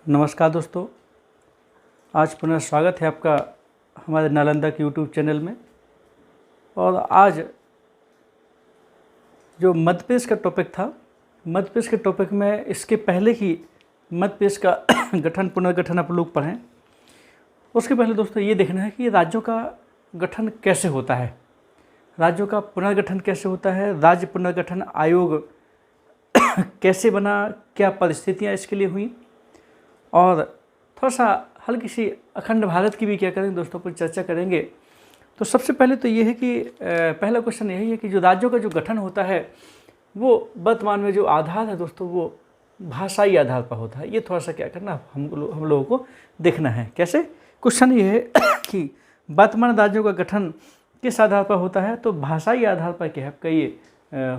नमस्कार दोस्तों, आज पुनः स्वागत है आपका हमारे नालंदा के यूट्यूब चैनल में। और आज जो मध्य प्रदेश का टॉपिक था, मध्य प्रदेश के टॉपिक में इसके पहले ही मध्य प्रदेश का गठन पुनर्गठन आप लोग पढ़ें। उसके पहले दोस्तों ये देखना है कि राज्यों का गठन कैसे होता है, राज्यों का पुनर्गठन कैसे होता है, राज्य पुनर्गठन आयोग कैसे बना, क्या परिस्थितियाँ इसके लिए हुई, और थोड़ा सा हल्की सी अखंड भारत की भी क्या करेंगे दोस्तों पर चर्चा करेंगे। तो सबसे पहले तो ये है कि पहला क्वेश्चन यही है कि जो राज्यों का जो गठन होता है वो वर्तमान में जो आधार है दोस्तों वो भाषाई आधार पर होता है। ये थोड़ा सा क्या करना हम लोगों को देखना है। कैसे? क्वेश्चन ये है कि वर्तमान राज्यों का गठन किस आधार पर होता है, तो भाषाई आधार पर क्या है आपका ये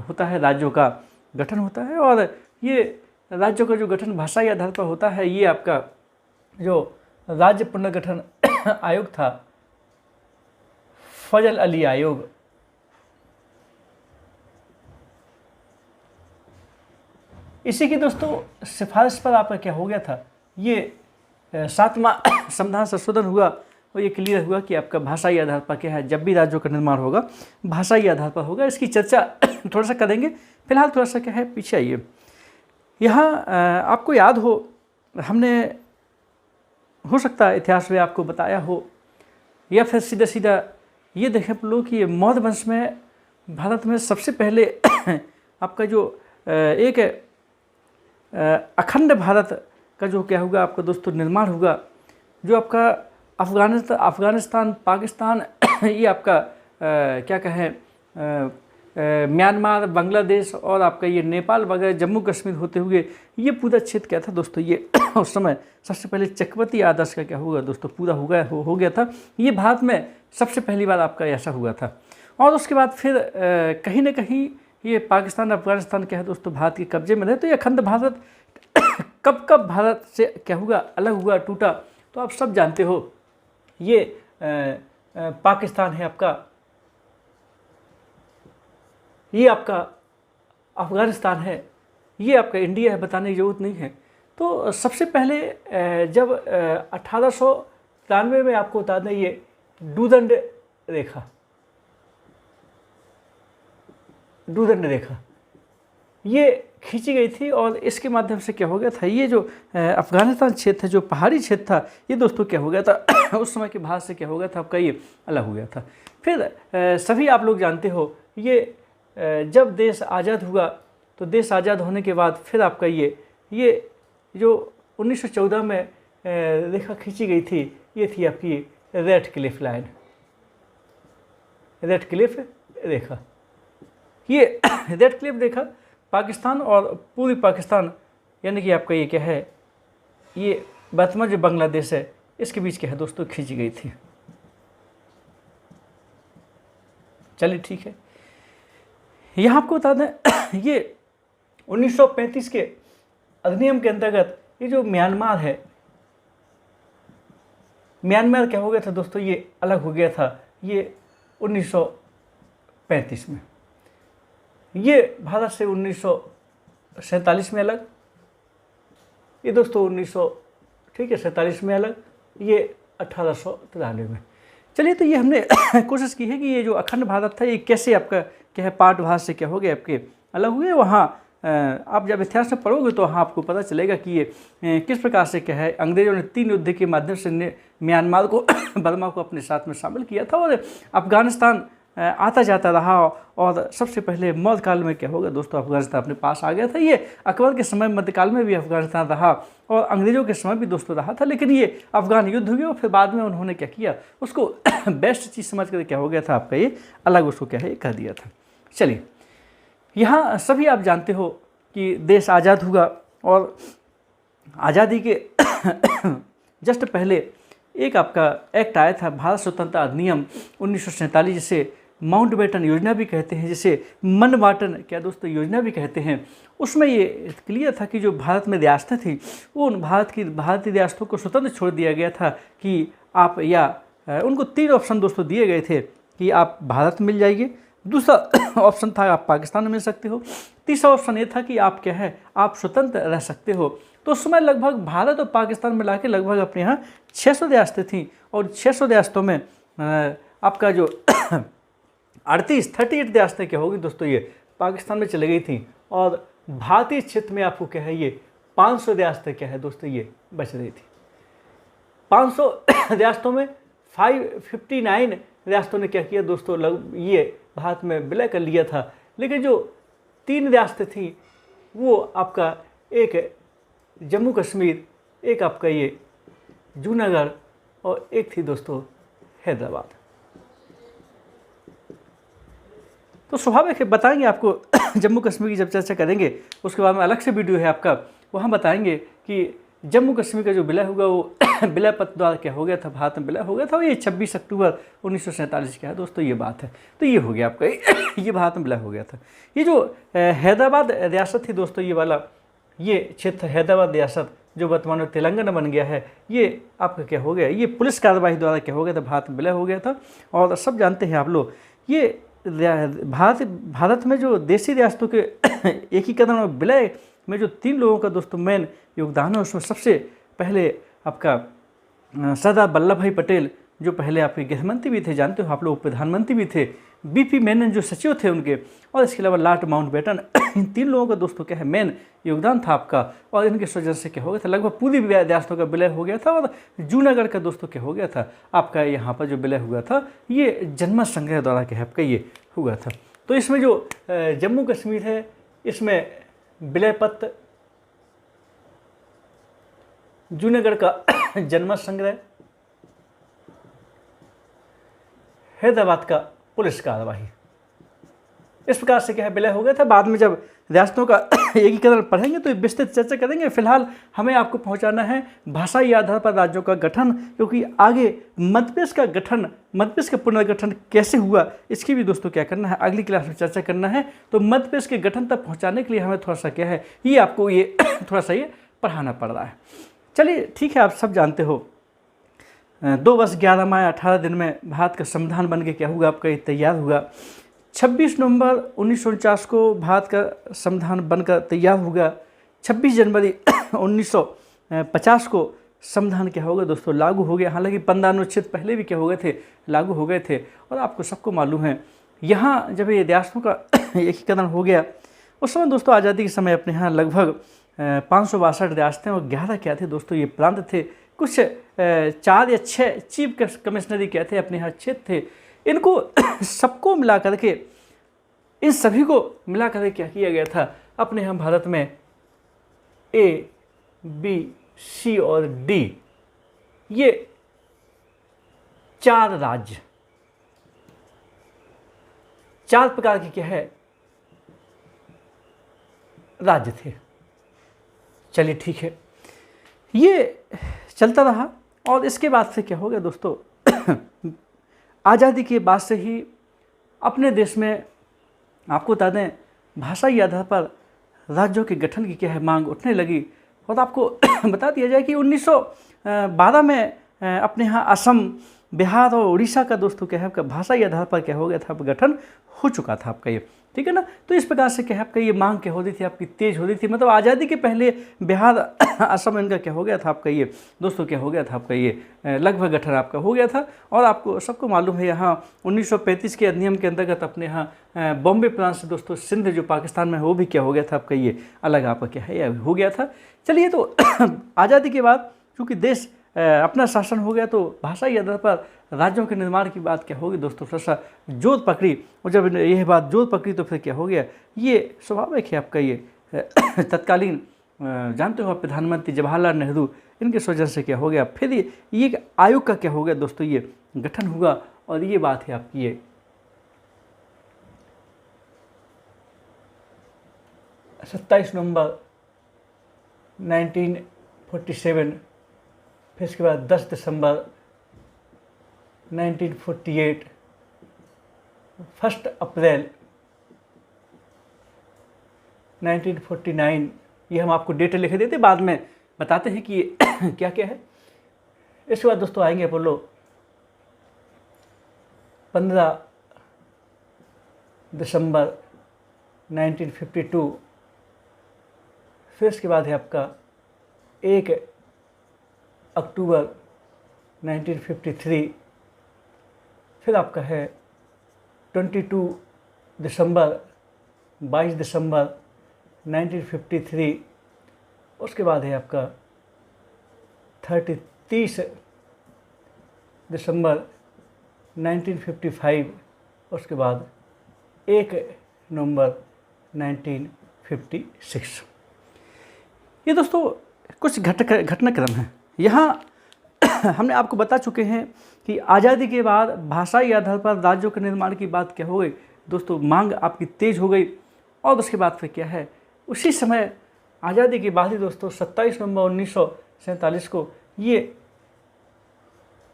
होता है, राज्यों का गठन होता है। और ये राज्यों का जो गठन भाषाई आधार पर होता है, ये आपका जो राज्य पुनर्गठन आयोग था, फजल अली आयोग, इसी की दोस्तों सिफारिश पर आपका क्या हो गया था, ये 7वां संविधान संशोधन हुआ और ये क्लियर हुआ कि आपका भाषाई आधार पर क्या है, जब भी राज्यों का निर्माण होगा भाषाई आधार पर होगा। इसकी चर्चा थोड़ा सा करेंगे। फिलहाल थोड़ा सा क्या है पीछे आइए। यहाँ आपको याद हो, हमने हो सकता है इतिहास में आपको बताया हो, या फिर सीधा सीधा ये देखें आप लोग कि मौर्य वंश में भारत में सबसे पहले आपका जो एक अखंड भारत का जो क्या होगा आपका दोस्तों निर्माण होगा, जो आपका अफ़गानिस्तान पाकिस्तान ये आपका क्या कहें म्यांमार, बांग्लादेश और आपका ये नेपाल वगैरह, जम्मू कश्मीर होते हुए ये पूरा क्षेत्र क्या था दोस्तों, ये उस समय सबसे पहले चक्रवर्ती आदर्श का क्या होगा दोस्तों पूरा हो गया था। ये भारत में सबसे पहली बार आपका ऐसा हुआ था। और उसके बाद फिर कहीं ना कहीं ये पाकिस्तान अफगानिस्तान क्या है दोस्तों भारत के कब्जे में रहे। तो ये अखंड भारत कब भारत से क्या हुआ, अलग हुआ, टूटा, तो आप सब जानते हो। ये पाकिस्तान है आपका, ये आपका अफ़गानिस्तान है, ये आपका इंडिया है, बताने की ज़रूरत नहीं है। तो सबसे पहले जब 1893 में आपको बता दें, ये डूदंड रेखा ये खींची गई थी और इसके माध्यम से क्या हो गया था, ये जो अफ़गानिस्तान क्षेत्र है, जो पहाड़ी क्षेत्र था, ये दोस्तों क्या हो गया था उस समय के भारत से क्या हो गया था आपका ये अलग हो गया था। फिर सभी आप लोग जानते हो, ये जब देश आज़ाद हुआ तो देश आज़ाद होने के बाद फिर आपका ये जो 1914 में रेखा खींची गई थी, ये थी आपकी Radcliffe line, Radcliffe रेखा। ये रेड क्लिफ रेखा पाकिस्तान और पूरी पाकिस्तान यानी कि आपका ये क्या है, ये वर्तमान जो बांग्लादेश है इसके बीच क्या है दोस्तों खींची गई थी। चलिए ठीक है। यहाँ आपको बता दें, ये 1935 के अधिनियम के अंतर्गत ये जो म्यांमार है, म्यांमार क्या हो गया था दोस्तों, ये अलग हो गया था, ये 1935 में। ये भारत से 1947 में अलग, ये दोस्तों 1947 में अलग, ये 1893 में। चलिए, तो ये हमने कोशिश की है कि ये जो अखंड भारत था ये कैसे आपका क्या है पार्ट भारत से क्या हो गया आपके अलग हुए। वहाँ आप जब इतिहास में पढ़ोगे तो वहाँ आपको पता चलेगा कि ये किस प्रकार से क्या है अंग्रेजों ने 3 युद्ध के माध्यम से म्यांमार को बर्मा को अपने साथ में शामिल किया था और अफगानिस्तान आता जाता रहा। और सबसे पहले मध्यकाल में क्या होगा दोस्तों, अफगानिस्तान अपने पास आ गया था। ये अकबर के समय मध्यकाल में भी अफगानिस्तान रहा और अंग्रेज़ों के समय भी दोस्तों रहा था, लेकिन ये अफगान युद्ध हुए और फिर बाद में उन्होंने क्या किया, उसको बेस्ट चीज़ समझ कर क्या हो गया था आपका ये अलग उसको क्या है कर दिया था। चलिए, यहाँ सभी आप जानते हो कि देश आज़ाद हुआ और आज़ादी के जस्ट पहले एक आपका एक्ट आया था, भारत स्वतंत्रता अधिनियम 1947, जिसे माउंटबेटन योजना भी कहते हैं, जिसे मनवाटन क्या दोस्तों योजना भी कहते हैं। उसमें ये क्लियर था कि जो भारत में रियासतें थी वो उन भारतीय रियासतों को स्वतंत्र छोड़ दिया गया था कि आप या उनको 3 ऑप्शन दोस्तों दिए गए थे कि आप भारत मिल जाइए, दूसरा ऑप्शन था आप पाकिस्तान में मिल सकते हो, तीसरा ऑप्शन ये था कि आप क्या है आप स्वतंत्र रह सकते हो। तो उस समय लगभग भारत और पाकिस्तान मिला के लगभग अपने यहाँ 600 रियासतें थीं, और 600 रियासतों में आपका जो 38 रियासतें क्या होगी दोस्तों, ये पाकिस्तान में चली गई थी, और भारतीय क्षेत्र में आपको क्या है, ये 500 रियासतें क्या है दोस्तों, ये बच रही थी। 500 रियासतों में 559 रियासतों ने क्या किया दोस्तों, ये भारत में विलय कर लिया था। लेकिन जो 3 रियासतें थी वो आपका एक जम्मू कश्मीर, एक आपका ये जूनागढ़, और एक थी दोस्तों हैदराबाद। तो स्वाभाविक है बताएंगे आपको जम्मू कश्मीर की जब चर्चा करेंगे उसके बाद में अलग से वीडियो है आपका, वहाँ बताएंगे कि जम्मू कश्मीर का जो विलय होगा वो विलय पत्र द्वारा क्या हो गया था, भारत में विलय हो गया था, ये 26 अक्टूबर 1947 का है दोस्तों, ये बात है। तो ये हो गया आपका ये भारत में विलय हो गया था। ये जो हैदराबाद रियासत थी दोस्तों, ये वाला ये क्षेत्र हैदराबाद रियासत जो वर्तमान में तेलंगाना बन गया है, ये आपका क्या हो गया, ये पुलिस कार्यवाही द्वारा क्या हो गया था, भारत में विलय हो गया था। और सब जानते हैं आप लोग, ये भारत में जो देशी रियासतों के एकीकरण और विलय में जो 3 लोगों का दोस्तों मेन योगदान है, उसमें सबसे पहले आपका सरदार वल्लभ भाई पटेल जो पहले आपके गृह मंत्री भी थे, जानते हो आप लोग, प्रधानमंत्री भी थे, बीपी मेनन जो सचिव थे उनके, और इसके अलावा लॉर्ड माउंटबेटन, इन 3 लोगों का दोस्तों क्या है मेन योगदान था आपका। और इनके सृजन से क्या हो गया था, लगभग पूरी रियासतों का विलय हो गया था। और जूनागढ़ का दोस्तों क्या हो गया था आपका, यहाँ पर जो विलय हुआ था ये जनमत संग्रह द्वारा क्या है आपका ये हुआ था। तो इसमें जो जम्मू कश्मीर है इसमें विलय पत्र, जूनागढ़ का जनमत संग्रह, हैदराबाद का पुलिस कार्यवाही, इस प्रकार से क्या है विलय हो गया था। बाद में जब रियासतों का एकीकरण पढ़ेंगे तो विस्तृत चर्चा करेंगे। फिलहाल हमें आपको पहुंचाना है भाषाई आधार पर राज्यों का गठन, क्योंकि आगे मध्य प्रदेश का गठन, मध्य प्रदेश का पुनर्गठन कैसे हुआ इसकी भी दोस्तों क्या करना है, अगली क्लास में चर्चा करना है। तो मध्य प्रदेश के गठन तक पहुँचाने के लिए हमें थोड़ा सा क्या है, ये आपको ये थोड़ा सा ये पढ़ाना पड़ रहा है। चलिए ठीक है, आप सब जानते हो 2 वर्ष 11 माह 18 दिन में भारत का संविधान बन के क्या हुआ आपका ये तैयार हुआ। 26 नवंबर 1949 को भारत का संविधान बनकर तैयार होगा। 26 जनवरी 1950 को संविधान क्या होगा दोस्तों लागू हो गया। हालांकि 15 अनुच्छेद पहले भी क्या हो गए थे, लागू हो गए थे। और आपको सबको मालूम है यहाँ जब ये रियासतों का एकीकरण हो गया उस समय दोस्तों आज़ादी के समय अपने यहाँ लगभग 562 रियासतें और 11 क्या थे दोस्तों ये प्रांत थे। कुछ 4 या 6 चीफ कमिश्नरी क्या थे अपने यहाँ क्षेत्र थे। इनको सबको मिला करके, इन सभी को मिला करके क्या किया गया था अपने यहाँ भारत में A, B, C और D, ये 4 राज्य, 4 प्रकार के क्या है राज्य थे। चलिए ठीक है, ये चलता रहा। और इसके बाद से क्या हो गया दोस्तों आज़ादी के बाद से ही अपने देश में आपको बता दें भाषाई आधार पर राज्यों के गठन की क्या है मांग उठने लगी। और आपको बता दिया जाए कि 1912 में अपने यहाँ असम, बिहार और उड़ीसा का दोस्तों क्या है आपका भाषाई आधार पर क्या हो गया था, गठन हो चुका था आपका ये, ठीक है ना। तो इस प्रकार से क्या है आपका ये मांग क्या हो रही थी आपकी, तेज हो रही थी। मतलब आज़ादी के पहले बिहार असम इनका क्या हो गया था आपका ये दोस्तों क्या हो गया था आपका ये लगभग गठन आपका हो गया था। और आपको सबको मालूम है यहाँ 1935 के अधिनियम के अंतर्गत अपने यहाँ बॉम्बे प्रांत से दोस्तों सिंध जो पाकिस्तान में है वो भी क्या हो गया था आपका ये अलग आपका क्या है हो गया था। चलिए, तो आज़ादी के बाद चूँकि देश अपना शासन हो गया तो भाषाई आधार पर राज्यों के निर्माण की बात क्या होगी दोस्तों थोड़ा सा जोर पकड़ी। और जब यह बात जोर पकड़ी तो फिर क्या हो गया, ये स्वाभाविक है आपका ये तत्कालीन जानते हो प्रधानमंत्री जवाहरलाल नेहरू, इनके वजह से क्या हो गया फिर ये आयोग का क्या हो गया दोस्तों ये गठन हुआ। और ये बात है आपकी ये 27 नवंबर 1947, फिर इसके बाद 10 दिसंबर 1948, 1 अप्रैल 1949, ये हम आपको डेट लिखे देते, बाद में बताते हैं कि ये क्या क्या है। इसके बाद दोस्तों आएंगे अपन लोग 15 दिसंबर 1952, फिर इसके बाद है आपका 1 अक्टूबर 1953, फिर आपका है 22 दिसंबर 22 दिसंबर 1953, उसके बाद है आपका 30 दिसंबर 1955, उसके बाद 1 नवंबर 1956। ये दोस्तों कुछ घटनाक्रम हैं। यहाँ हमने आपको बता चुके हैं कि आज़ादी के बाद भाषाई आधार पर राज्यों के निर्माण की बात क्या हो गई दोस्तों, मांग आपकी तेज हो गई। और उसके बाद फिर क्या है, उसी समय आज़ादी के बाद ही दोस्तों 27 नवंबर 1947 को ये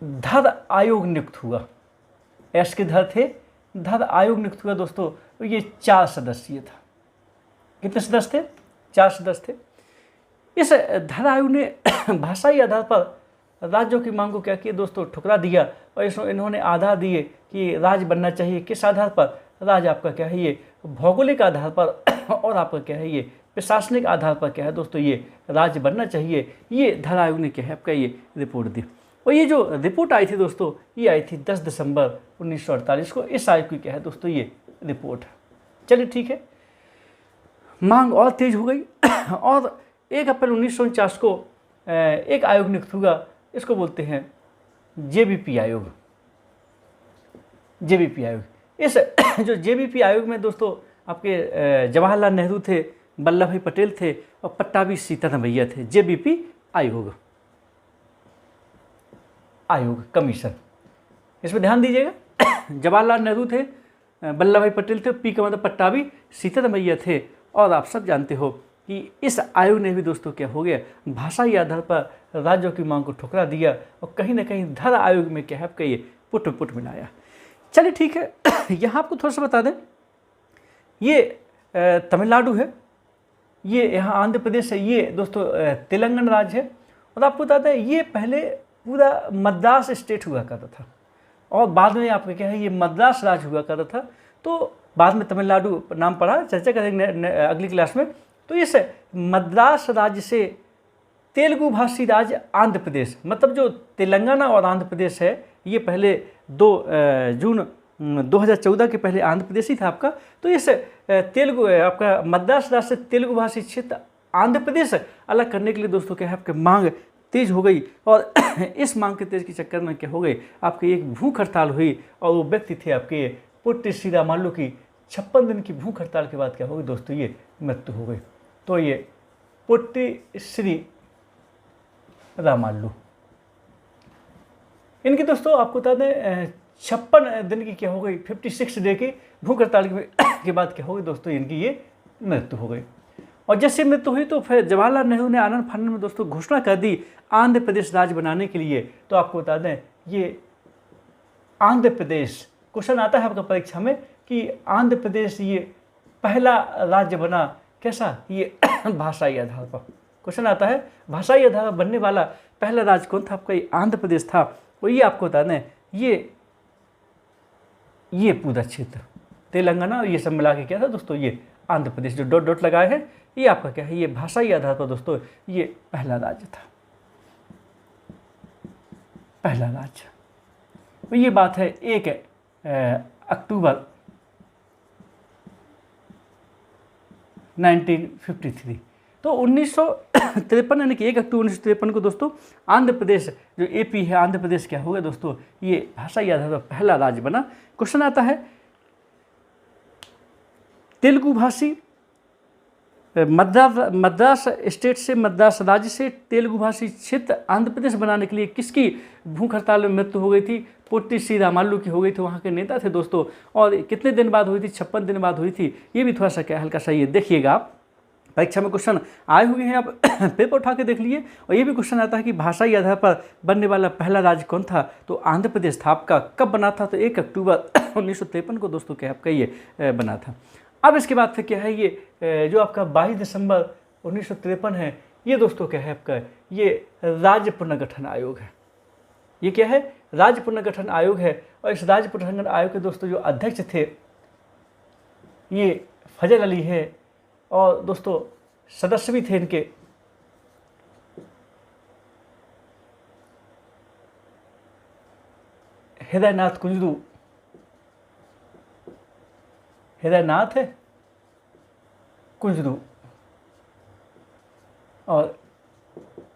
धर आयोग नियुक्त हुआ। एस के धर थे, धर आयोग नियुक्त हुआ दोस्तों। तो ये 4 सदस्यीय था। कितने सदस्य थे? 4 सदस्य थे। इस धर आयोग ने भाषाई आधार पर राज्यों की मांग को क्या किया दोस्तों, ठुकरा दिया। और इन्होंने आधार दिए कि राज्य बनना चाहिए। किस आधार पर? राज्य आपका क्या है, ये भौगोलिक आधार पर और आपका क्या है, ये प्रशासनिक आधार पर क्या है दोस्तों, ये राज्य बनना चाहिए। ये धर आयोग ने क्या है आपका ये रिपोर्ट दी। और ये जो रिपोर्ट आई थी दोस्तों, ये आई थी 10 दिसंबर 1948 को। इस आयोग की क्या है दोस्तों, ये रिपोर्ट है। चलिए ठीक है, मांग और तेज हो गई। और 1 अप्रैल 1949 को एक आयोग नियुक्त हुआ। इसको बोलते हैं जेबीपी आयोग। जेबीपी आयोग, इस जो जेबीपी आयोग में दोस्तों आपके जवाहरलाल नेहरू थे, वल्लभ भाई पटेल थे और पट्टाभी सीतारामैया थे। जेबीपी आयोग, कमीशन, इसमें ध्यान दीजिएगा। जवाहरलाल नेहरू थे, वल्लभ भाई पटेल थे, पी का मतलब पट्टाभी सीतारामैया थे। और आप सब जानते हो कि इस आयोग ने भी दोस्तों क्या हो गया, भाषाई आधार पर राज्यों की मांग को ठुकरा दिया और कहीं ना कहीं धर आयोग में क्या है आपका ये पुट मिलाया। चलिए ठीक है, यहाँ आपको थोड़ा सा बता दें, ये तमिलनाडु है, ये यहाँ आंध्र प्रदेश है, ये दोस्तों तेलंगाना राज्य है। और आपको बता दें ये पहले पूरा मद्रास स्टेट हुआ करता था और बाद में आपका क्या है ये मद्रास राज्य हुआ करता था। तो बाद में तमिलनाडु नाम पड़ा, चर्चा करेंगे अगली क्लास में। तो इस मद्रास राज्य से तेलुगु भाषी राज्य आंध्र प्रदेश, मतलब जो तेलंगाना और आंध्र प्रदेश है, ये पहले 2 जून 2014 के पहले आंध्र प्रदेश ही था आपका। तो इस तेलुगु आपका मद्रास राज्य से तेलुगु भाषी क्षेत्र आंध्र प्रदेश अलग करने के लिए दोस्तों क्या है आपके मांग तेज हो गई। और इस मांग के तेज के चक्कर में क्या हो गई, आपकी एक भूख हड़ताल हुई। और वो व्यक्ति थे आपके पुट्टी श्रीरामालू की। 56 दिन की भूख हड़ताल के बाद क्या हो गई दोस्तों, ये मृत्यु हो गई। तो ये पुट्टी श्री रामालू, इनकी दोस्तों आपको बता दें 56 दिन की क्या हो गई, 56 डे की भूख हड़ताल के बाद क्या हो गई दोस्तों, इनकी ये मृत्यु हो गई। और जैसे मृत्यु हुई तो फिर जवाहरलाल नेहरू ने आनंद फानन में दोस्तों घोषणा कर दी आंध्र प्रदेश राज्य बनाने के लिए। तो आपको बता दें ये आंध्र प्रदेश, क्वेश्चन आता है आपका परीक्षा में कि आंध्र प्रदेश ये पहला राज्य बना, कैसा, ये भाषाई आधार पर क्वेश्चन आता है। भाषाई आधार पर बनने वाला पहला राज्य कौन था आपका, ये आंध्र प्रदेश था। और ये आपको बता दें ये पूरा क्षेत्र तेलंगाना और ये सब मिला के क्या था दोस्तों, ये आंध्र प्रदेश जो डॉट डॉट लगाए हैं, ये आपका क्या है, ये भाषाई आधार पर दोस्तों ये पहला राज्य था, पहला राज्य। तो ये बात है 1 अक्टूबर 1953। तो 1953 यानी कि 1 अक्टूबर 1953 को दोस्तों आंध्र प्रदेश जो एपी है, आंध्र प्रदेश क्या हो गया दोस्तों, ये भाषाई आधार पर पहला राज्य बना। क्वेश्चन आता है तेलुगु भाषी मद्रास स्टेट से, मद्रास राज्य से तेलुगु भाषी क्षेत्र आंध्र प्रदेश बनाने के लिए किसकी भूख हड़ताल में मृत्यु हो गई थी, पुट्टी श्रीरामालू की हो गई थी। वहाँ के नेता थे दोस्तों। और कितने दिन बाद हुई थी, 56 दिन बाद हुई थी। ये भी थोड़ा सा क्या हल्का सा ये देखिएगा, आप परीक्षा में क्वेश्चन आए हुए हैं, आप पेपर उठा के देख लिए। और ये भी क्वेश्चन आता है कि भाषाई आधार पर बनने वाला पहला राज्य कौन था, तो आंध्र प्रदेश था आपका। कब बना था, तो 1 अक्टूबर 1953 को दोस्तों क्या आपका ये बना था। अब इसके बाद फिर क्या है, ये जो आपका 22 दिसंबर 1953 है, ये दोस्तों क्या है आपका, ये राज्य पुनर्गठन आयोग है। ये क्या है, राज्य पुनर्गठन आयोग है। और इस राज्य पुनर्गठन आयोग के दोस्तों जो अध्यक्ष थे ये फजल अली है। और दोस्तों सदस्य भी थे इनके हृदयनाथ कुंजरू, हृदयनाथ कुंजरू और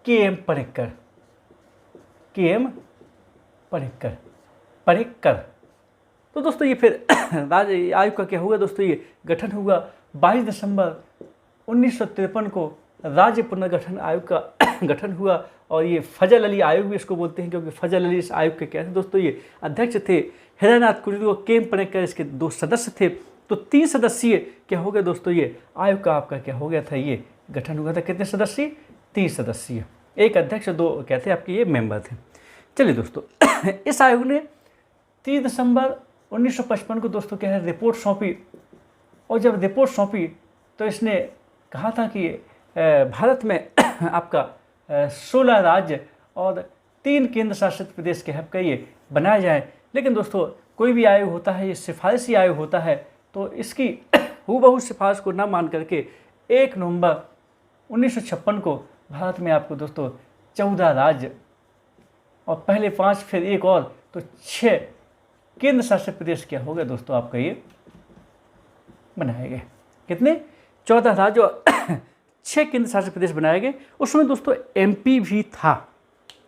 के.एम. परेक्कर, के.एम. परेक्कर। तो दोस्तों ये फिर राज्य आयोग का क्या हुआ दोस्तों, ये गठन हुआ 22 दिसंबर 1953 को राज्य पुनर्गठन आयोग का गठन हुआ। और ये फजल अली आयोग भी इसको बोलते हैं, क्योंकि फजल अली इस आयोग के क्या थे दोस्तों, ये अध्यक्ष थे। हृदयनाथ कुंजरू और के.एम. परेक्कर इसके 2 सदस्य थे। तो 3 सदस्यीय क्या हो गया दोस्तों, ये आयोग का आपका क्या हो गया था, ये गठन हुआ था। कितने सदस्यीय? 3 सदस्यीय, एक अध्यक्ष, 2 कहते हैं आपके ये मेंबर थे। चलिए दोस्तों, इस आयोग ने 30 दिसंबर 1955 को दोस्तों क्या है रिपोर्ट सौंपी। और जब रिपोर्ट सौंपी तो इसने कहा था कि भारत में आपका 16 राज्य और 3 केंद्र शासित प्रदेश के आपका ये बनाया जाए। लेकिन दोस्तों कोई भी आयोग होता है, ये सिफारिशी आयोग होता है, तो इसकी हूबहू सिफारिश को ना मान करके 1 नवंबर 1956 को भारत में आपको दोस्तों 14 राज्य और पहले 5 फिर एक और, तो 6 केंद्र शासित प्रदेश क्या हो गए दोस्तों आपका ये बनाए गए। कितने? 14 राज्य और 6 केंद्र शासित प्रदेश बनाए गए। उसमें दोस्तों एमपी भी था,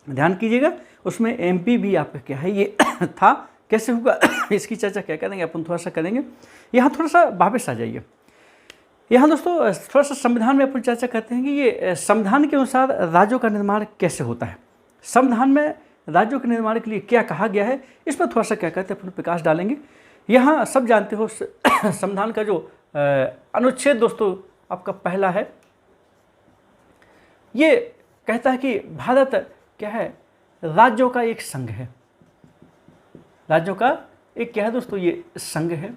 ध्यान कीजिएगा, उसमें एमपी भी आपका क्या है ये था। कैसे होगा इसकी चर्चा क्या करेंगे अपन, थोड़ा सा करेंगे। यहाँ थोड़ा सा वापस आ जाइए। यहाँ दोस्तों थोड़ा सा संविधान में अपन चर्चा करते हैं कि ये संविधान के अनुसार राज्यों का निर्माण कैसे होता है। संविधान में राज्यों के निर्माण के लिए क्या कहा गया है, इस पर थोड़ा सा क्या कहते हैं अपन प्रकाश डालेंगे। यहाँ सब जानते हो संविधान का जो अनुच्छेद दोस्तों आपका पहला है, ये कहता है कि भारत क्या है, राज्यों का एक संघ है। राज्यों का एक क्या है दोस्तों, ये संघ है।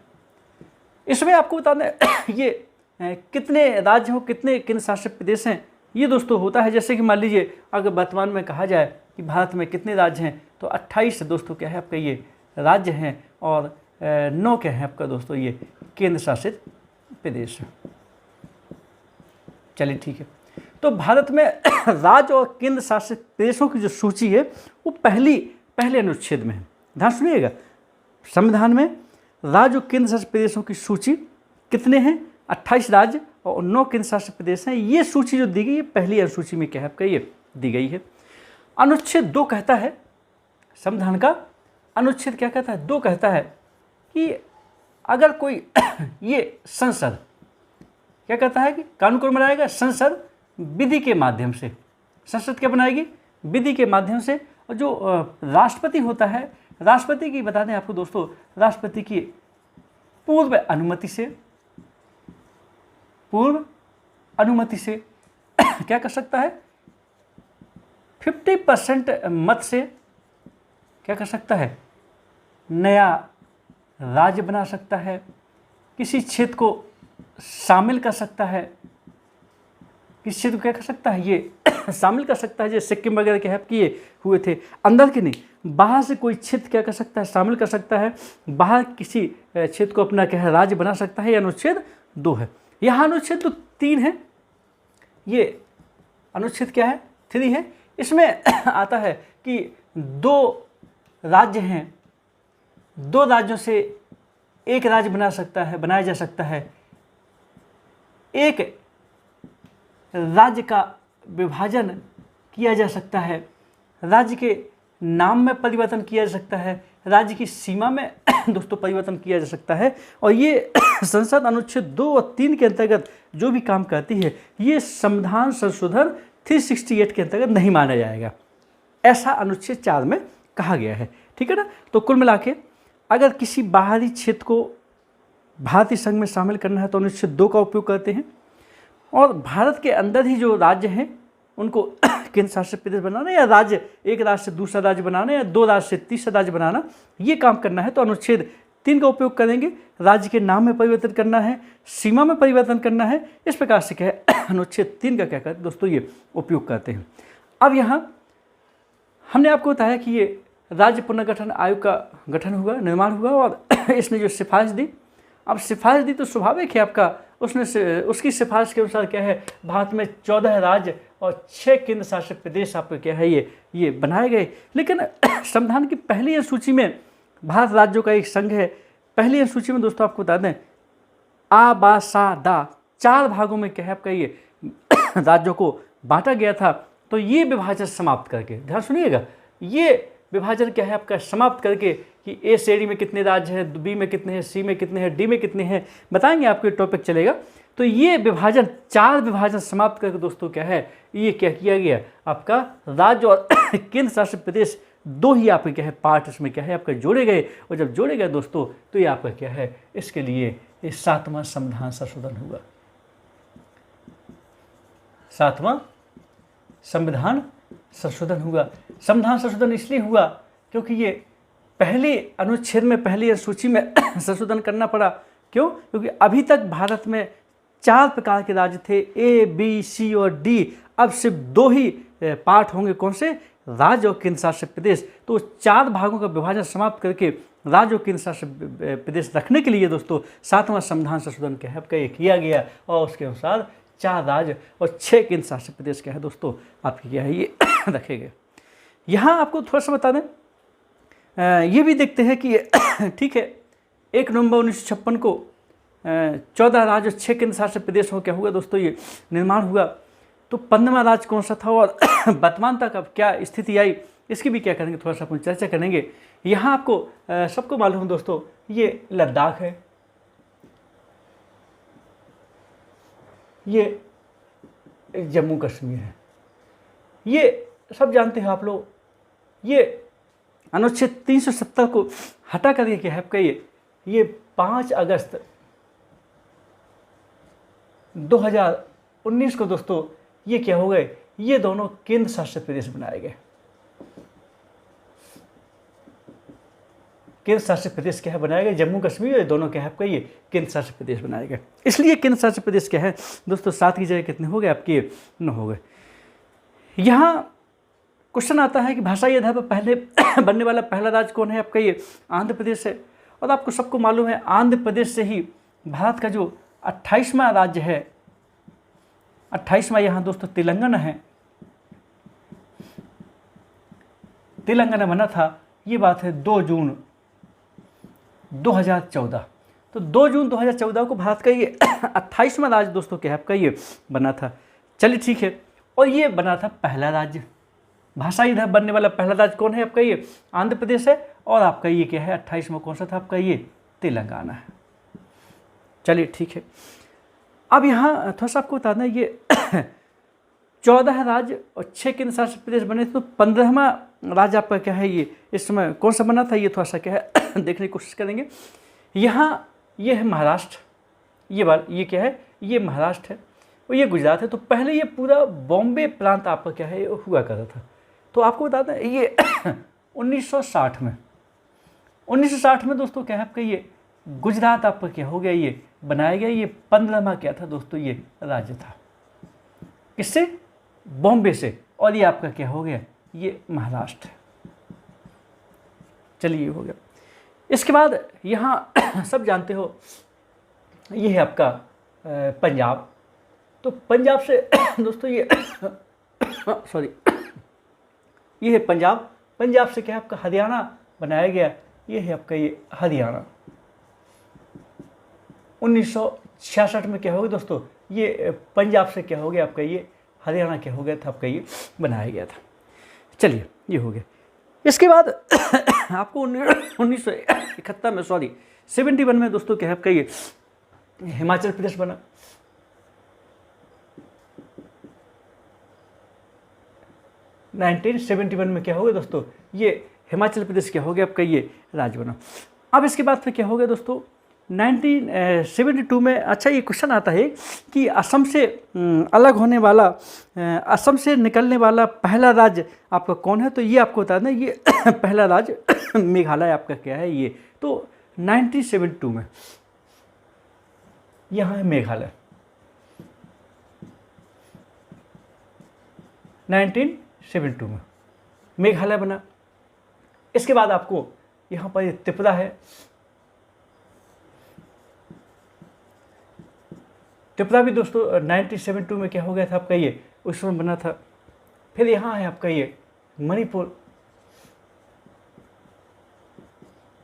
इसमें आपको बता दें ये कितने राज्य हो, कितने केंद्र शासित प्रदेश हैं, ये दोस्तों होता है। जैसे कि मान लीजिए अगर वर्तमान में कहा जाए कि भारत में कितने राज्य हैं, तो 28 दोस्तों क्या है आपका ये राज्य हैं और 9 क्या है आपका दोस्तों ये केंद्र शासित प्रदेश है। चलिए ठीक है, तो भारत में राज्य और केंद्र शासित प्रदेशों की जो सूची है वो पहले अनुच्छेद में है। ध्यान सुनिएगा, संविधान में राज्य और केंद्र शासित प्रदेशों की सूची कितने हैं, 28 राज्य और 9 केंद्र शासित प्रदेश हैं। ये सूची जो दी गई है पहली अनुसूची में क्या है आपका ये दी गई है। अनुच्छेद 2 कहता है, संविधान का अनुच्छेद क्या कहता है, 2 कहता है कि अगर कोई ये संसद क्या कहता है कि कानून कौन बनाएगा, संसद विधि के माध्यम से। संसद क्या बनाएगी, विधि के माध्यम से। और जो राष्ट्रपति होता है, राष्ट्रपति की बता दें आपको दोस्तों, राष्ट्रपति की पूर्व अनुमति से क्या कर सकता है, 50% मत से क्या कर सकता है, नया राज्य बना सकता है, किसी क्षेत्र को शामिल कर सकता है, किसी क्षेत्र को क्या कर सकता है ये शामिल कर सकता है। जैसे सिक्किम वगैरह के हैप किए हुए थे, अंदर के नहीं, बाहर से कोई क्षेत्र क्या कर सकता है, शामिल कर सकता है, बाहर किसी क्षेत्र को अपना क्या है राज्य बना सकता है। ये अनुच्छेद 2 है। यहाँ अनुच्छेद 3 है, ये अनुच्छेद क्या है, 3 है। इसमें आता है कि 2 राज्य हैं, 2 राज्यों से एक राज्य बनाया जा सकता है, एक राज्य का विभाजन किया जा सकता है, राज्य के नाम में परिवर्तन किया जा सकता है, राज्य की सीमा में दोस्तों परिवर्तन किया जा सकता है। और ये संसद अनुच्छेद 2 और 3 के अंतर्गत जो भी काम करती है, ये संविधान संशोधन 368 के अंतर्गत नहीं माना जाएगा, ऐसा अनुच्छेद 4 में कहा गया है। ठीक है ना। तो कुल मिला के अगर किसी बाहरी क्षेत्र को भारतीय संघ में शामिल करना है तो अनुच्छेद 2 का उपयोग करते हैं। और भारत के अंदर ही जो राज्य हैं उनको केंद्र शासित प्रदेश बनाना, या राज्य एक राज्य से दूसरा राज्य बनाना, या 2 राज्य से तीसरा राज्य बनाना, ये काम करना है तो अनुच्छेद 3 का उपयोग करेंगे। राज्य के नाम में परिवर्तन करना है, सीमा में परिवर्तन करना है, इस प्रकार से क्या है अनुच्छेद 3 का क्या करते हैं दोस्तों ये उपयोग करते हैं। अब यहाँ हमने आपको बताया कि ये राज्य पुनर्गठन आयोग का गठन हुआ, निर्माण हुआ, और इसने जो सिफारिश दी, अब सिफारिश दी तो स्वाभाविक है आपका उसकी सिफारिश के अनुसार क्या है भारत में 14 राज्य और 6 केंद्र शासित प्रदेश आपको क्या है ये बनाए गए। लेकिन संविधान की पहली सूची में भारत राज्यों का एक संघ है। पहली अनुसूची में दोस्तों आपको बता दें आ बा सा दा 4 भागों में क्या है आपका ये राज्यों को बांटा गया था। तो ये विभाजन समाप्त करके, ध्यान सुनिएगा, ये विभाजन क्या है आपका समाप्त करके कि ए श्रेणी में कितने राज्य हैं, बी में कितने हैं, सी में कितने हैं, डी में कितने हैं, बताएंगे, आपको टॉपिक चलेगा। तो ये विभाजन, 4 विभाजन समाप्त करके दोस्तों क्या है, ये क्या किया गया, आपका राज्य और केंद्र शासित प्रदेश 2 ही आपके क्या है पार्ट इसमें क्या है आपका जोड़े गए। और जब जोड़े गए दोस्तों तो ये आपका क्या है, इसके लिए 7वां संविधान संशोधन हुआ। 7वां संविधान संशोधन हुआ। संविधान संशोधन इसलिए हुआ क्योंकि ये पहले अनुच्छेद में, पहली अनुसूची में संशोधन करना पड़ा। क्यों? क्योंकि अभी तक भारत में 4 प्रकार के राज्य थे, ए बी सी और डी। अब सिर्फ 2 ही पार्ट होंगे, कौन से, राज्य और केंद्र शासित प्रदेश। तो 4 भागों का विभाजन समाप्त करके राज्य और केंद्र शासित प्रदेश रखने के लिए दोस्तों 7वां संविधान संशोधन क्या है आपका ये किया गया। और उसके अनुसार 4 राज्य और 6 केंद्र शासित प्रदेश क्या है दोस्तों आपके क्या है ये रखे गए। यहाँ आपको थोड़ा सा बता दें, ये भी देखते हैं कि ठीक है 1 नवंबर 1956 को 14 राज्य और 6 केंद्र शासित प्रदेशों क्या हुआ दोस्तों ये निर्माण हुआ। तो 15वां राज्य कौन सा था और वर्तमान तक अब क्या स्थिति आई, इसकी भी क्या करेंगे, थोड़ा सा अपन चर्चा करेंगे। यहाँ आपको सबको मालूम है दोस्तों, ये लद्दाख है, ये जम्मू कश्मीर है, ये सब जानते हैं आप लोग। ये अनुच्छेद 370 को हटा करके क्या है आपका ये 5 अगस्त 2019 को दोस्तों ये क्या हो गए, ये दोनों केंद्र शासित प्रदेश बनाए गए। केंद्र शासित प्रदेश क्या है बनाए गए, जम्मू कश्मीर, ये दोनों क्या है आपका ये केंद्र शासित प्रदेश बनाए गए। इसलिए केंद्र शासित प्रदेश क्या है दोस्तों 7 की जगह कितने हो गए आपके 9 हो गए। यहाँ क्वेश्चन आता है कि भाषाई आधार पर पहले बनने वाला पहला राज्य कौन है आपका, ये आंध्र प्रदेश है। और आपको सबको मालूम है आंध्र प्रदेश से ही भारत का जो 28वां राज्य है, 28वां यहाँ दोस्तों तेलंगाना है, तेलंगाना बना था। ये बात है 2 जून 2014। तो 2 जून 2014 को भारत का ये 28वां राज्य दोस्तों क्या है आपका ये बना था। चलिए ठीक है, और ये बना था पहला राज्य, भाषाई इधर बनने वाला पहला राज्य कौन है आपका ये आंध्र प्रदेश है। और आपका ये क्या है 28वां कौन सा था आपका ये तेलंगाना है। चलिए ठीक है, अब यहाँ थोड़ा सा आपको बता दें ये 14 राज्य और 6 केंद्र शासित प्रदेश बने थे। तो 15वां राज्य आपका क्या है ये इस समय कौन सा बना था, ये थोड़ा सा क्या है देखने की कोशिश करेंगे। यहाँ ये है महाराष्ट्र, ये क्या है, ये महाराष्ट्र है और ये गुजरात है। तो पहले ये पूरा बॉम्बे प्रांत आपका क्या है ये हुआ करता था। तो आपको बता दें ये 1960 में दोस्तों क्या है आपका ये गुजरात आपका क्या हो गया ये बनाया गया। ये 15वां क्या था दोस्तों ये राज्य था, किससे, बॉम्बे से। और ये आपका क्या हो गया ये महाराष्ट्र। चलिए ये हो गया। इसके बाद यहाँ सब जानते हो ये है आपका पंजाब। तो पंजाब से दोस्तों ये सॉरी ये है पंजाब। पंजाब से क्या है आपका हरियाणा बनाया गया। ये है आपका ये हरियाणा। 1966 में क्या हो गया दोस्तों ये पंजाब से क्या हो गया आपका ये हरियाणा क्या हो गया था आपका ये बनाया गया था। चलिए ये हो गया। इसके बाद आपको 1971 में 71 में दोस्तों क्या है आपका ये हिमाचल प्रदेश बना। नाइनटीन 71 में क्या हो गया दोस्तों ये हिमाचल प्रदेश क्या हो गया आपका ये राज्य बना। अब इसके बाद फिर क्या हो गया दोस्तों 1972 में, अच्छा ये क्वेश्चन आता है कि असम से अलग होने वाला, असम से निकलने वाला पहला राज्य आपका कौन है। तो ये आपको बता दें ये पहला राज्य मेघालय आपका क्या है ये। तो 1972 में यहाँ है मेघालय। 1972 में मेघालय बना। इसके बाद आपको यहाँ पर त्रिपुरा है। त्रिपुरा भी दोस्तों 1972 में क्या हो गया था आपका ये उस समय बना था। फिर यहाँ है आपका ये मणिपुर।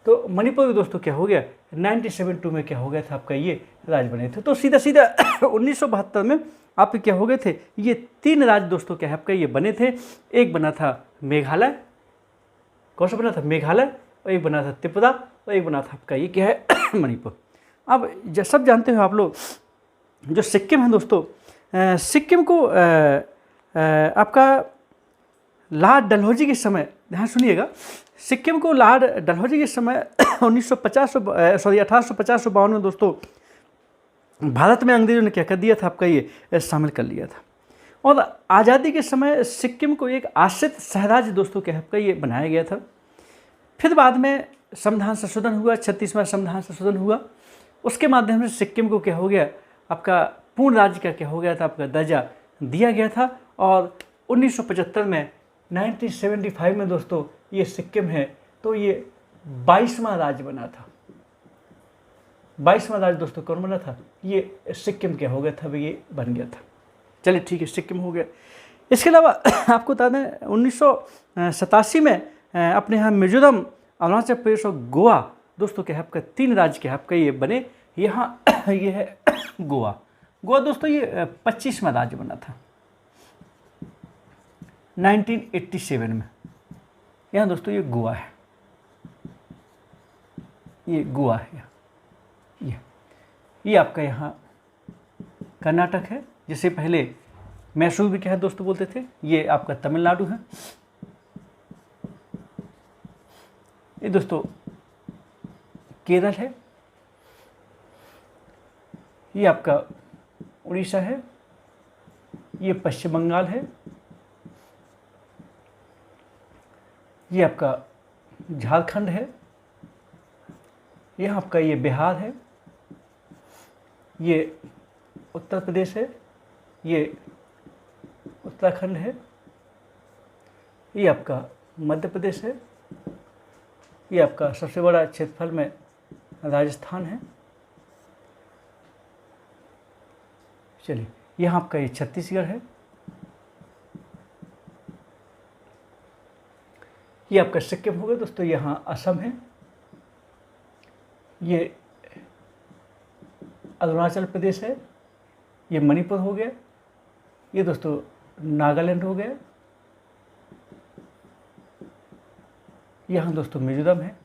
तो मणिपुर भी दोस्तों क्या हो गया 1972 में क्या हो गया था आपका ये राज्य बने थे। तो सीधा सीधा 1972 में आपके क्या हो गए थे ये 3 राज्य दोस्तों क्या है आपका ये बने थे। एक बना था मेघालय, कौन सा बना था मेघालय, और एक बना था त्रिपुरा, और एक बना था आपका ये क्या है मणिपुर। अब सब जानते हो आप लोग जो सिक्किम है दोस्तों, सिक्किम को आपका लॉर्ड डलहौजी के समय, ध्यान सुनिएगा, सिक्किम को लॉर्ड डलहौजी के समय 1850 में दोस्तों भारत में अंग्रेजों ने क्या कर दिया था आपका ये शामिल कर लिया था। और आज़ादी के समय सिक्किम को एक आश्रित सहराज्य दोस्तों क्या आपका ये बनाया गया था। फिर बाद में संविधान संशोधन हुआ, 36वां संविधान संशोधन हुआ, उसके माध्यम से सिक्किम को क्या हो गया आपका पूर्ण राज्य का क्या हो गया था आपका दर्जा दिया गया था। और 1975 में 1975 में दोस्तों ये सिक्किम है तो ये 22वां राज्य बना था। 22वां राज्य दोस्तों कौन बना था, ये सिक्किम क्या हो गया था, ये बन गया था। चलिए ठीक है, सिक्किम हो गया। इसके अलावा आपको बता दें 1987 में अपने यहाँ मिजोरम, अरुणाचल प्रदेश और गोवा दोस्तों क्या है आपका 3 राज्य क्या है आपका ये बने। यहाँ ये है गोवा। गोवा दोस्तों ये 25वां राज्य बना था 1987 में। यहाँ दोस्तों ये गोवा है, ये गोवा है, ये आपका यहाँ कर्नाटक है, जिसे पहले मैसूर भी क्या है दोस्तों बोलते थे। ये आपका तमिलनाडु है, ये दोस्तों केरल है, ये आपका उड़ीसा है, ये पश्चिम बंगाल है, ये आपका झारखंड है, यह आपका ये बिहार है, ये उत्तर प्रदेश है, ये उत्तराखंड है, ये आपका मध्य प्रदेश है, ये आपका सबसे बड़ा क्षेत्रफल में राजस्थान है। चलिए यहाँ आपका ये छत्तीसगढ़ है, ये आपका सिक्किम हो गया दोस्तों, यहाँ असम है, ये अरुणाचल प्रदेश है, ये मणिपुर हो गया, ये दोस्तों नागालैंड हो गया, यहाँ दोस्तों मिजोरम है,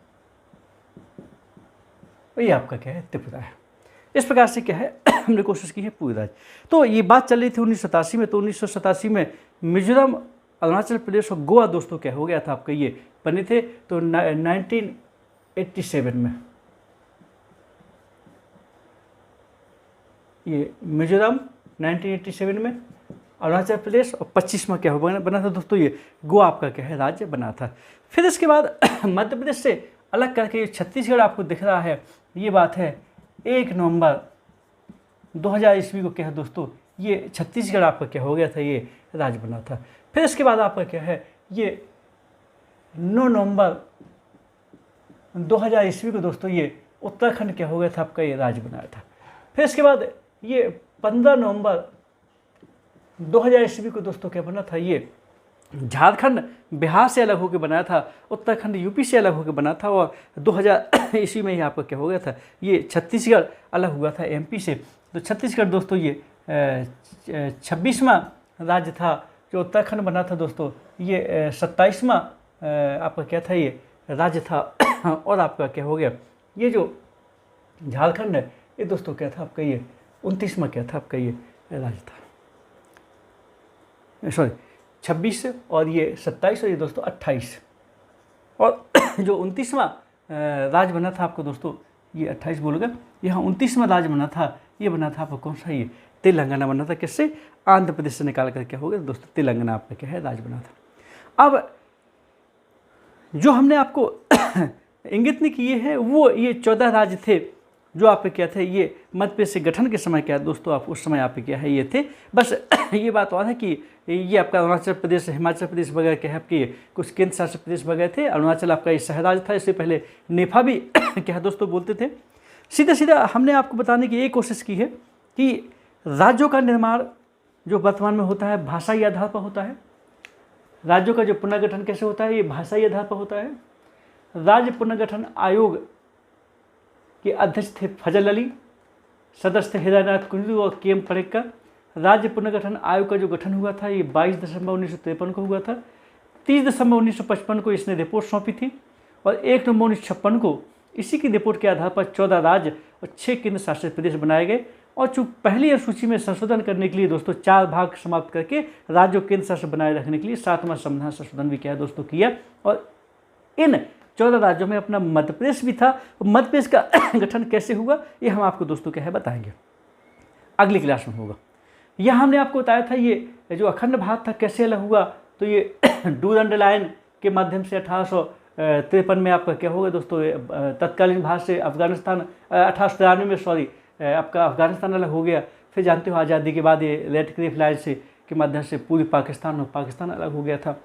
और ये आपका क्या है त्रिपुरा है। इस प्रकार से क्या है हमने कोशिश की है पूरी राज्य। तो ये बात चल रही थी 1987 में, तो 1987 में मिजोरम, अरुणाचल प्रदेश और गोवा दोस्तों क्या हो गया था आपका ये बने थे। तो 1987 में ये मिजोरम, 1987 में अरुणाचल प्रदेश, और 25वां क्या बना था दोस्तों ये गोवा आपका क्या है राज्य बना था। फिर इसके बाद मध्य प्रदेश से अलग करके ये छत्तीसगढ़ आपको दिख रहा है, ये बात है 1 नवंबर 2000 ईस्वी को क्या है दोस्तों ये छत्तीसगढ़ आपका क्या हो गया था ये राज्य बना था। फिर इसके बाद आपका क्या है ये 9 नवंबर 2000 ईस्वी को दोस्तों ये उत्तराखंड क्या हो गया था आपका ये राज्य बनाया था। फिर इसके बाद ये 15 नवंबर 2000 ईस्वी को दोस्तों क्या बना था ये झारखंड बिहार से अलग होकर बनाया था, उत्तराखंड यूपी से अलग होकर बना था, और 2000 ईस्वी में ही आपका क्या हो गया था ये छत्तीसगढ़ अलग हुआ था एमपी से। तो छत्तीसगढ़ दोस्तों ये 26वां राज्य था। जो उत्तराखंड बना था दोस्तों ये 27वां आपका क्या था ये राज्य था। और आपका क्या हो गया ये जो झारखंड है ये दोस्तों क्या था आपका ये 29वां क्या था आपका ये राज्य था, सॉरी 26 और ये 27 और ये दोस्तों 28। और जो 29वां राज्य बना था आपको दोस्तों ये 28 बोलूँगा, यहाँ 29वां राज्य बना था, ये बना था आपको कौन सा ये तेलंगाना बना था। किससे? आंध्र प्रदेश से निकाल कर क्या हो गया दोस्तों तेलंगाना आपका क्या है राज्य बना था। अब जो हमने आपको इंगित नहीं किए हैं वो ये 14 राज्य थे जो आप पे क्या थे ये मध्य प्रदेश से गठन के समय क्या दोस्तों आप उस समय आप पे क्या है ये थे। बस ये बात और है कि ये आपका अरुणाचल प्रदेश, हिमाचल प्रदेश वगैरह क्या है आपके कुछ केंद्र शासित प्रदेश वगैरह थे। अरुणाचल आपका ये सहराज था, इससे पहले नेफा भी क्या दोस्तों बोलते थे। सीधा सीधा हमने आपको बताने की ये कोशिश की है कि राज्यों का निर्माण जो वर्तमान में होता है भाषाई आधार पर होता है। राज्यों का जो पुनर्गठन कैसे होता है ये भाषाई आधार पर होता है। राज्य पुनर्गठन आयोग के अध्यक्ष थे फजल अली, सदस्य थे हृदयनाथ कुंडू और के एम परेकर। राज्य पुनर्गठन आयोग का जो गठन हुआ था ये 22 दिसंबर 1953 को हुआ था। 30 दिसंबर 1955 को इसने रिपोर्ट सौंपी थी और 1 नवंबर 1956 को इसी की रिपोर्ट के आधार पर 14 राज्य और 6 केंद्र शासित प्रदेश बनाए गए। और चूंकि पहली अनुसूची में संशोधन करने के लिए दोस्तों 4 भाग समाप्त करके राज्यों केंद्र शासित बनाए रखने के लिए 7वां संविधान संशोधन भी क्या दोस्तों किया। और इन 14 राज्यों में अपना मध्य प्रदेश भी था। मध्य प्रदेश का गठन कैसे हुआ ये हम आपको दोस्तों क्या है बताएंगे, अगली क्लास में होगा। यह हमने आपको बताया था ये जो अखंड भारत था कैसे अलग हुआ, तो ये डू एंड लाइन के माध्यम से 1853 में आपका क्या होगा दोस्तों, तत्कालीन भारत से अफगानिस्तान 1893 में आपका अफगानिस्तान अलग हो गया। फिर जानते हो आज़ादी के बाद ये रेड क्लिफ लाइन से के माध्यम से पूरी पाकिस्तान और पाकिस्तान अलग हो गया था।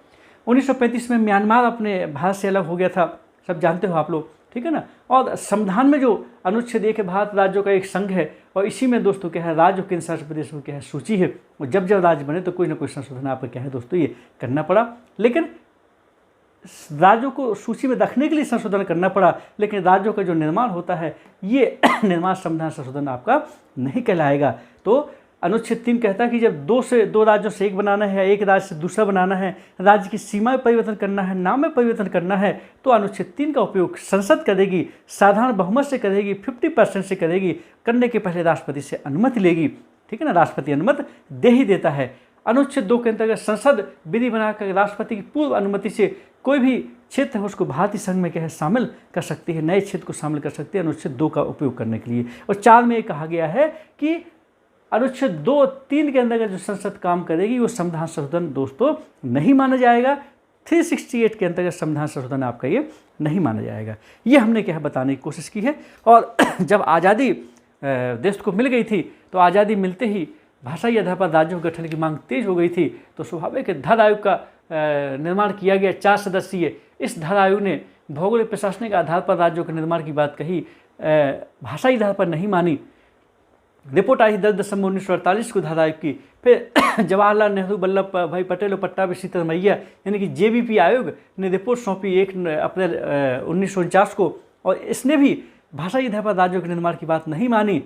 1935 में म्यांमार अपने भारत से अलग हो गया था, सब जानते हो आप लोग, ठीक है ना। और संविधान में जो अनुच्छेद 1 भारत राज्यों का एक संघ है और इसी में दोस्तों क्या है राज्य केंद्र शासित प्रदेशों क्या है सूची है। और जब जब राज्य बने तो कोई ना कोई संशोधन आपको क्या है दोस्तों ये करना पड़ा, लेकिन राज्यों को सूची में रखने के लिए संशोधन करना पड़ा, लेकिन राज्यों का जो निर्माण होता है ये निर्माण संविधान संशोधन आपका नहीं कहलाएगा। तो अनुच्छेद 3 कहता है कि जब 2 राज्यों से एक बनाना है, एक राज्य से दूसरा बनाना है, राज्य की सीमा में परिवर्तन करना है, नाम में परिवर्तन करना है, तो अनुच्छेद 3 का उपयोग संसद करेगी, साधारण बहुमत से करेगी, 50% से करेगी, करने के पहले राष्ट्रपति से अनुमति लेगी, ठीक है ना। राष्ट्रपति अनुमति दे ही देता है। अनुच्छेद 2 के अंतर्गत संसद विधि बनाकर राष्ट्रपति की पूर्व अनुमति से कोई भी क्षेत्र है उसको भारतीय संघ में क्या है शामिल कर सकती है, नए क्षेत्र को शामिल कर सकती है अनुच्छेद 2 का उपयोग करने के लिए। और 4 में कहा गया है कि अनुच्छेद 2-3 के अंदर जो संसद काम करेगी वो संविधान संशोधन दोस्तों नहीं माना जाएगा। 368 के अंतर्गत संविधान संशोधन आपका ये नहीं माना जाएगा। ये हमने क्या है बताने की कोशिश की है। और जब आज़ादी देश को मिल गई थी तो आज़ादी मिलते ही भाषाई आधार पर राज्यों के गठन की मांग तेज हो गई थी, तो स्वाभाविक धर आयोग का निर्माण किया गया 4 सदस्यीय। इस धर आयोग ने भौगोलिक प्रशासनिक आधार पर राज्यों के निर्माण की बात कही, भाषाई आधार पर नहीं मानी। रिपोर्ट आई 10 दिसंबर 1948 को धर आयोग की। फिर जवाहरलाल नेहरू, वल्लभ भाई पटेल और पट्टाभी सीतारमैया यानी कि JVP आयोग ने रिपोर्ट सौंपी 1 अप्रैल 1949 को, और इसने भी भाषाई आधार पर राज्यों के निर्माण की बात नहीं मानी।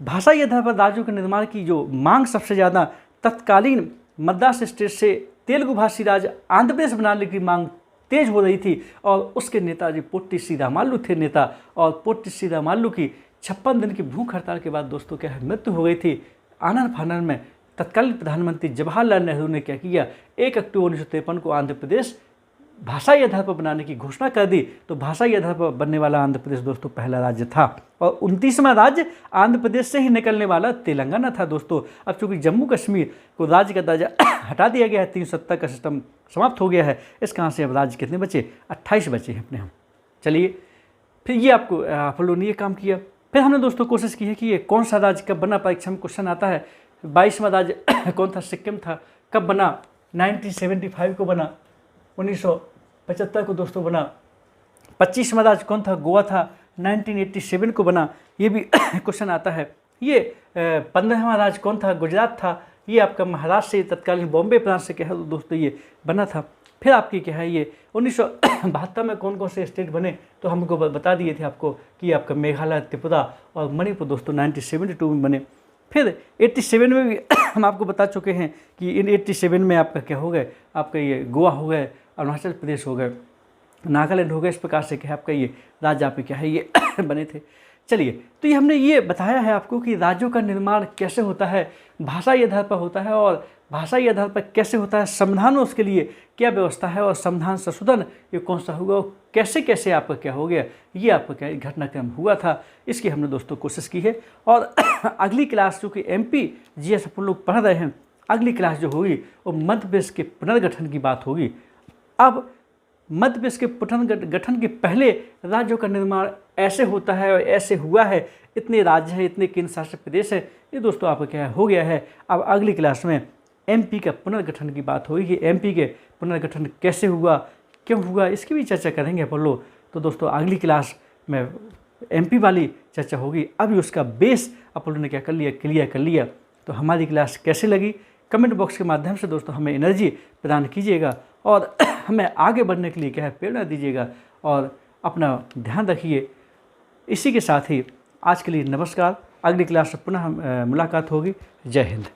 भाषाई आधार पर राज्यों के निर्माण की जो मांग सबसे ज़्यादा तत्कालीन मद्रास स्टेट से तेलुगु भाषी राज्य आंध्र प्रदेश बनाने की मांग तेज हो रही थी, और उसके नेताजी पोट्टी श्रीरामालू थे नेता। और पोट्टी श्रीरामालू की 56 दिन की भूख हड़ताल के बाद दोस्तों क्या है मृत्यु हो गई थी। आनंद फानंद में तत्कालीन प्रधानमंत्री जवाहरलाल नेहरू ने क्या किया, 1 अक्टूबर 1953 को आंध्र प्रदेश भाषाई आधार पर बनाने की घोषणा कर दी। तो भाषाई आधार पर बनने वाला आंध्र प्रदेश दोस्तों पहला राज्य था, और 29वां राज्य आंध्र प्रदेश से ही निकलने वाला तेलंगाना था दोस्तों। अब चूंकि जम्मू कश्मीर को राज्य का दर्जा हटा दिया गया है, 370 का सिस्टम समाप्त हो गया है, इस कहाँ से अब राज्य कितने बचे, 28 बचे हैं अपने हम। चलिए फिर ये आपको आप लोगों ने ये काम किया। फिर हमने दोस्तों कोशिश की है कि ये कौन सा राज्य कब बना, परीक्षा में क्वेश्चन आता है। 22वां राज्य कौन था, सिक्किम था। कब बना, 1975 को बना, 1975 को दोस्तों बना। 25वां राज्य कौन था, गोवा था, 1987 को बना, ये भी क्वेश्चन आता है। ये 15वां राज्य कौन था, गुजरात था। ये आपका महाराष्ट्र से तत्कालीन बॉम्बे प्रांत से क्या है दोस्तों ये बना था। फिर आपकी क्या है ये 1972 में कौन कौन से स्टेट बने, तो हमको बता दिए थे आपको कि आपका मेघालय, त्रिपुरा और मणिपुर दोस्तों 1972 में बने। फिर 87 में भी हम आपको बता चुके हैं कि इन 87 में आपका क्या हो गए, आपका ये गोवा हो गए, अरुणाचल प्रदेश हो गए, नागालैंड हो गए। इस प्रकार से क्या आपका ये राज्य आपके क्या है ये बने थे। चलिए, तो ये हमने ये बताया है आपको कि राज्यों का निर्माण कैसे होता है, भाषाई आधार पर होता है, और भाषाई आधार पर कैसे होता है, संविधान में उसके लिए क्या व्यवस्था है, और संविधान संशोधन ये कौन सा होगा, कैसे कैसे आपका क्या हो गया, ये आपका क्या घटनाक्रम हुआ था, इसकी हमने दोस्तों कोशिश की है। और अगली क्लास चूँकि MP GS अपन लोग पढ़ रहे हैं, अगली क्लास जो होगी वो मध्य प्रदेश के पुनर्गठन की बात होगी। अब मध्य प्रदेश के पुनर्गठन के पहले राज्यों का निर्माण ऐसे होता है और ऐसे हुआ है, इतने राज्य हैं, इतने केंद्र शासित प्रदेश है, ये दोस्तों आपका क्या हो गया है। अब अगली क्लास में MP का पुनर्गठन की बात होगी कि MP के पुनर्गठन कैसे हुआ, क्यों हुआ, इसकी भी चर्चा करेंगे अपन लोग। तो दोस्तों अगली क्लास में MP वाली चर्चा होगी। अभी उसका बेस अपन लोगों ने क्या कर लिया, क्लियर कर लिया। तो हमारी क्लास कैसे लगी, कमेंट बॉक्स के माध्यम से दोस्तों हमें एनर्जी प्रदान कीजिएगा और हमें आगे बढ़ने के लिए क्या है प्रेरणा दीजिएगा। और अपना ध्यान रखिए। इसी के साथ ही आज के लिए नमस्कार। अगली क्लास में पुनः मुलाकात होगी। जय हिंद।